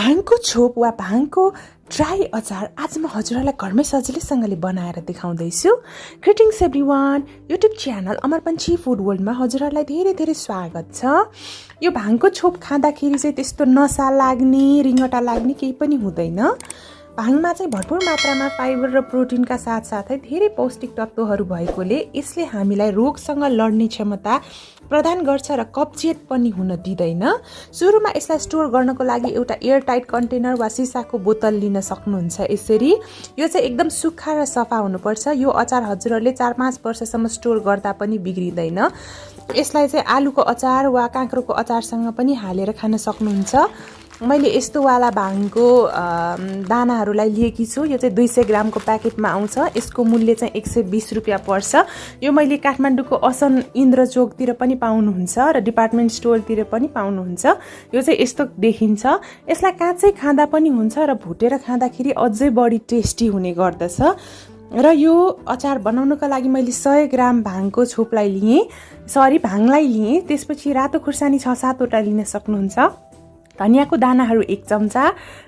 भाङको छोप वा भाङको ड्राई अचार आज म हजुरहरूलाई घरमै सजिलैसँगले बनाएर देखाउँदैछु। Greetings everyone, YouTube channel Amarpanchi food वर्ल्डमा हजुरहरूलाई धेरै धेरै स्वागत छ। यो भाङको छोप खाँदाखेरि चाहिँ त्यस्तो नसा लाग्ने रिङ्गटा लाग्ने केही पनि हुँदैन। भाङमा चाहिँ भरपुर मात्रामा फाइबर र प्रोटिनका साथसाथै धेरै पौष्टिक तत्त्वहरू भएकोले यसले हामीलाई रोगसँग लड्ने क्षमता प्रदान गर्छ र कब्जियत पनि हुन दिँदैन। सुरुमा यसलाई स्टोर गर्नको लागि एउटा एयरटाइट कन्टेनर वा सिसाको बोतल लिन सक्नुहुन्छ। यसरी यो चाहिँ एकदम सुक्खा र सफा हुनुपर्छ। यो अचार हजुरहरूले 4-5 वर्षसम्म स्टोर गर्दा पनि बिग्रिँदैन। यसलाई चाहिँ आलुको अचार वा काँक्रोको अचारसँग पनि हालेर खान सक्नुहुन्छ। मैले यस्तो वाला भाङको दानाहरूलाई लिएकी छु। यो चाहिँ 200 ग्रामको प्याकेटमा आउँछ। यसको मूल्य चाहिँ 120 रुपियाँ पर्छ। यो मैले काठमाडौँको असन इन्द्र चोकतिर पनि पाउनुहुन्छ र डिपार्टमेन्ट स्टोरतिर पनि पाउनुहुन्छ। यो चाहिँ यस्तो देखिन्छ। यसलाई काँचै खाँदा पनि हुन्छ र भुटेर खाँदाखेरि अझै बढी टेस्टी हुने गर्दछ। र यो अचार बनाउनको लागि मैले 100 ग्राम भाङको छोपलाई भाङलाई लिएँ। त्यसपछि रातो खुर्सानी 6-7 वटा लिन सक्नुहुन्छ। धनियाँको दानाहरू 1 चम्चा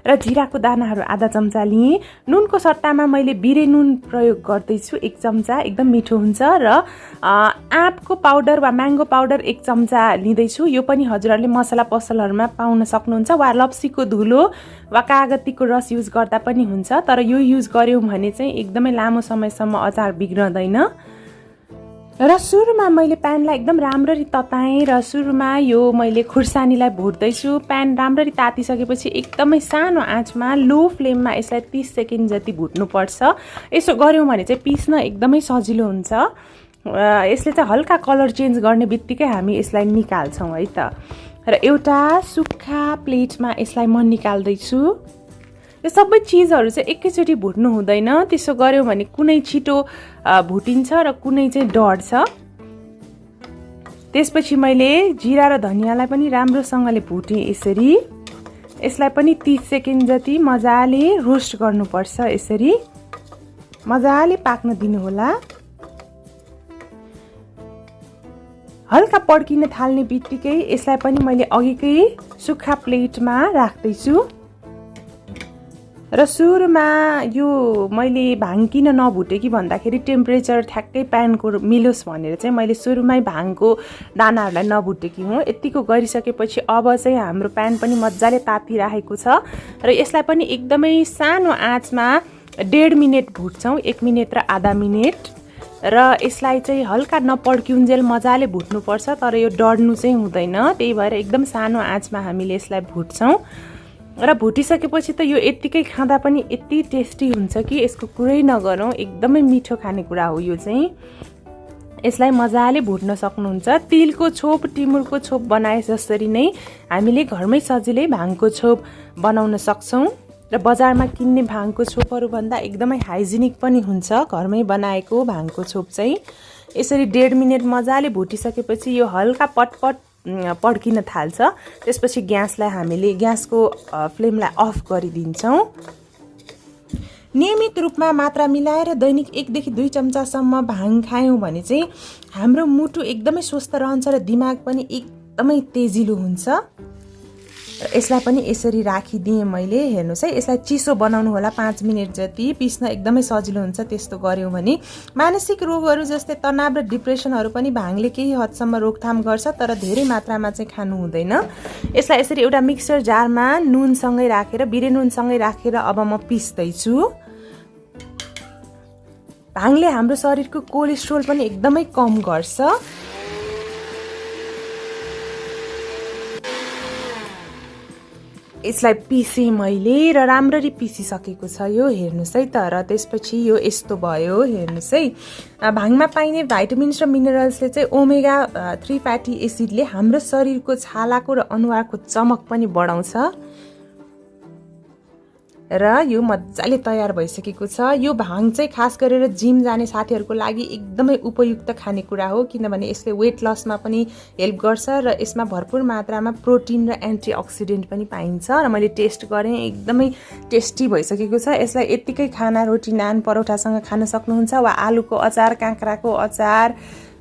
र जिराको दानाहरू आधा चम्चा लिएँ। नुनको सट्टामा मैले बिरे नुन प्रयोग गर्दैछु 1 चम्चा, एकदम मिठो हुन्छ। र आँपको पाउडर वा म्याङ्गो पाउडर 1 चम्चा लिँदैछु। यो पनि हजुरहरूले मसला पसलहरूमा पाउन सक्नुहुन्छ वा लप्सीको धुलो वा कागतीको रस युज गर्दा पनि हुन्छ। तर यो युज गर्यौँ भने चाहिँ एकदमै लामो समयसम्म अचार बिग्रदैन। र सुरुमा मैले प्यानलाई एकदम राम्ररी तताएँ र सुरुमा यो मैले खुर्सानीलाई भुट्दैछु। प्यान राम्ररी तातिसकेपछि एकदमै सानो आँचमा लो फ्लेममा यसलाई 30 सेकेन्ड जति भुट्नुपर्छ। यसो गऱ्यौँ भने चाहिँ पिस्न एकदमै सजिलो हुन्छ। यसले चाहिँ हल्का कलर चेन्ज गर्ने बित्तिकै हामी यसलाई निकाल्छौँ है त। र एउटा सुक्खा प्लेटमा यसलाई म निकाल्दैछु। यो सबै चिजहरू चाहिँ एकैचोटि भुट्नु हुँदैन। त्यसो गऱ्यौँ भने कुनै छिटो भुटिन्छ र कुनै चाहिँ डढ्छ। त्यसपछि मैले जिरा र धनियाँलाई पनि राम्रोसँगले भुटेँ। यसरी यसलाई पनि 30 सेकेन्ड जति मजाले रोस्ट गर्नुपर्छ। यसरी मजाले पाक्न दिनुहोला। हल्का पड्किन थाल्ने बित्तिकै यसलाई पनि मैले अघिकै सुक्खा प्लेटमा राख्दैछु। र सुरुमा यो मैले भाङ किन नभुटेँ भन्दाखेरि टेम्परेचर ठ्याक्कै प्यानको मिलोस् भनेर चाहिँ मैले सुरुमै भाङको दानाहरूलाई नभुटेकी हुँ। यतिको गरिसकेपछि अब चाहिँ हाम्रो प्यान पनि मजाले तातिरहेको छ र यसलाई पनि एकदमै सानो आँचमा 1.5 मिनट भुट्छौँ, 1 मिनट र आधा मिनट। र यसलाई चाहिँ हल्का नपड्किउन्जेल मजाले भुट्नुपर्छ, तर यो डढ्नु चाहिँ हुँदैन। त्यही भएर एकदम सानो आँचमा हामीले यसलाई भुट्छौँ। र भुटिसकेपछि त यो यत्तिकै खाँदा पनि यति टेस्टी हुन्छ कि यसको कुरै नगरौँ। एकदमै मिठो खानेकुरा हो यो चाहिँ। यसलाई मजाले भुट्न सक्नुहुन्छ। तिलको छोप, टिमुरको छोप बनाए जसरी नै हामीले घरमै सजिलै भाङको छोप बनाउन सक्छौँ। र बजारमा किन्ने भाङको छोपहरू भन्दा एकदमै हाइजिनिक पनि हुन्छ घरमै बनाएको भाङको छोप चाहिँ। यसरी 1.5 मिनट मजाले भुटिसकेपछि यो हल्का पटपट पड्किन थाल्छ। त्यसपछि हामीले ग्यासको फ्लेमलाई अफ गरिदिन्छौँ। नियमित रूपमा मात्रा मिलाएर दैनिक 1 देखि 2 चम्चासम्म भाङ खायौँ भने चाहिँ हाम्रो मुटु एकदमै स्वस्थ रहन्छ र दिमाग पनि एकदमै तेजिलो हुन्छ। र यसलाई पनि यसरी राखिदिएँ मैले। हेर्नुहोस् है, यसलाई चिसो बनाउनु होला 5 मिनट जति। पिस्न एकदमै सजिलो हुन्छ त्यस्तो गऱ्यौँ भने। मानसिक रोगहरू जस्तै तनाव र डिप्रेसनहरू पनि भाङले केही हदसम्म रोकथाम गर्छ, तर धेरै मात्रामा चाहिँ खानु हुँदैन। यसलाई यसरी एउटा मिक्सर जारमा नुनसँगै राखेर, बिरे नुनसँगै राखेर अब म पिस्दैछु। भाङले हाम्रो शरीरको कोलेस्ट्रोल पनि एकदमै कम गर्छ। यसलाई पिसेँ मैले र राम्ररी पिसिसकेको छ यो। हेर्नुहोस् है त। र त्यसपछि यो यस्तो भयो। हेर्नुहोस् है, भाङमा पाइने भाइटामिन्स र मिनरल्सले चाहिँ ओमेगा 3 फ्याटी एसिडले हाम्रो शरीरको छालाको र अनुहारको चमक पनि बढाउँछ। र यो मजाले तयार भइसकेको छ। यो भाङ चाहिँ खास गरेर जिम जाने साथीहरूको लागि एकदमै उपयुक्त खानेकुरा हो, किनभने यसले वेट लसमा पनि हेल्प गर्छ र यसमा भरपुर मात्रामा प्रोटिन र एन्टिअक्सिडेन्ट पनि पाइन्छ। र मैले टेस्ट गरेँ, एकदमै टेस्टी भइसकेको छ। यसलाई यत्तिकै खाना, रोटी, नान, परोठासँग खान सक्नुहुन्छ वा आलुको अचार, काँक्राको अचार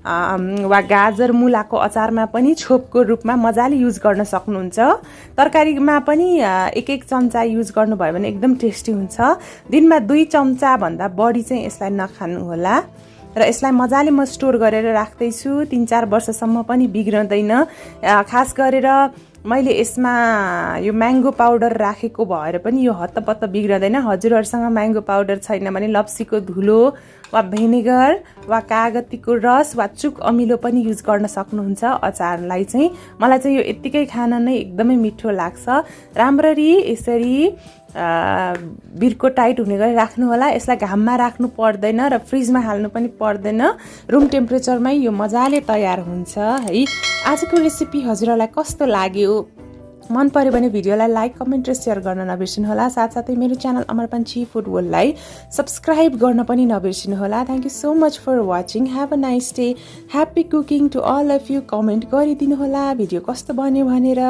वा गाजर मुलाको अचारमा पनि छोपको रूपमा मजाले युज गर्न सक्नुहुन्छ। तरकारीमा पनि एक एक चम्चा युज गर्नुभयो भने एकदम टेस्टी हुन्छ। दिनमा 2 चम्चा भन्दा बढी चाहिँ यसलाई नखानु होला र यसलाई मजाले म स्टोर गरेर राख्दैछु। 3-4 वर्षसम्म पनि बिग्रदैन। खास गरेर मैले यसमा यो म्याङ्गो पाउडर राखेको भएर पनि यो हत्तपत्त बिग्रदैन। हजुरहरूसँग म्याङ्गो पाउडर छैन भने लप्सीको धुलो वा भिनेगर वा कागतीको रस वा चुक अमिलो पनि युज गर्न सक्नुहुन्छ अचारलाई चाहिँ। मलाई चाहिँ यो यत्तिकै खान नै एकदमै मिठो लाग्छ। राम्ररी यसरी बिर्को टाइट हुने गरी राख्नु होला। यसलाई घाममा राख्नु पर्दैन र फ्रिजमा हाल्नु पनि पर्दैन। रुम टेम्परेचरमै यो मजाले तयार हुन्छ है। आजको रेसिपी हजुरहरूलाई कस्तो लाग्यो? मन पर्यो भने भिडियोलाई लाइक, कमेन्ट र सेयर गर्न नबिर्सिनु होला। साथसाथै मेरो च्यानल अमरपन्ची फुड वर्ल्डलाई सब्सक्राइब गर्न पनि नबिर्सिनु होला। Thank you so much for watching. Have a nice day. Happy cooking to all of you. Comment गरिदिनु होला भिडियो कस्तो बन्यो भनेर।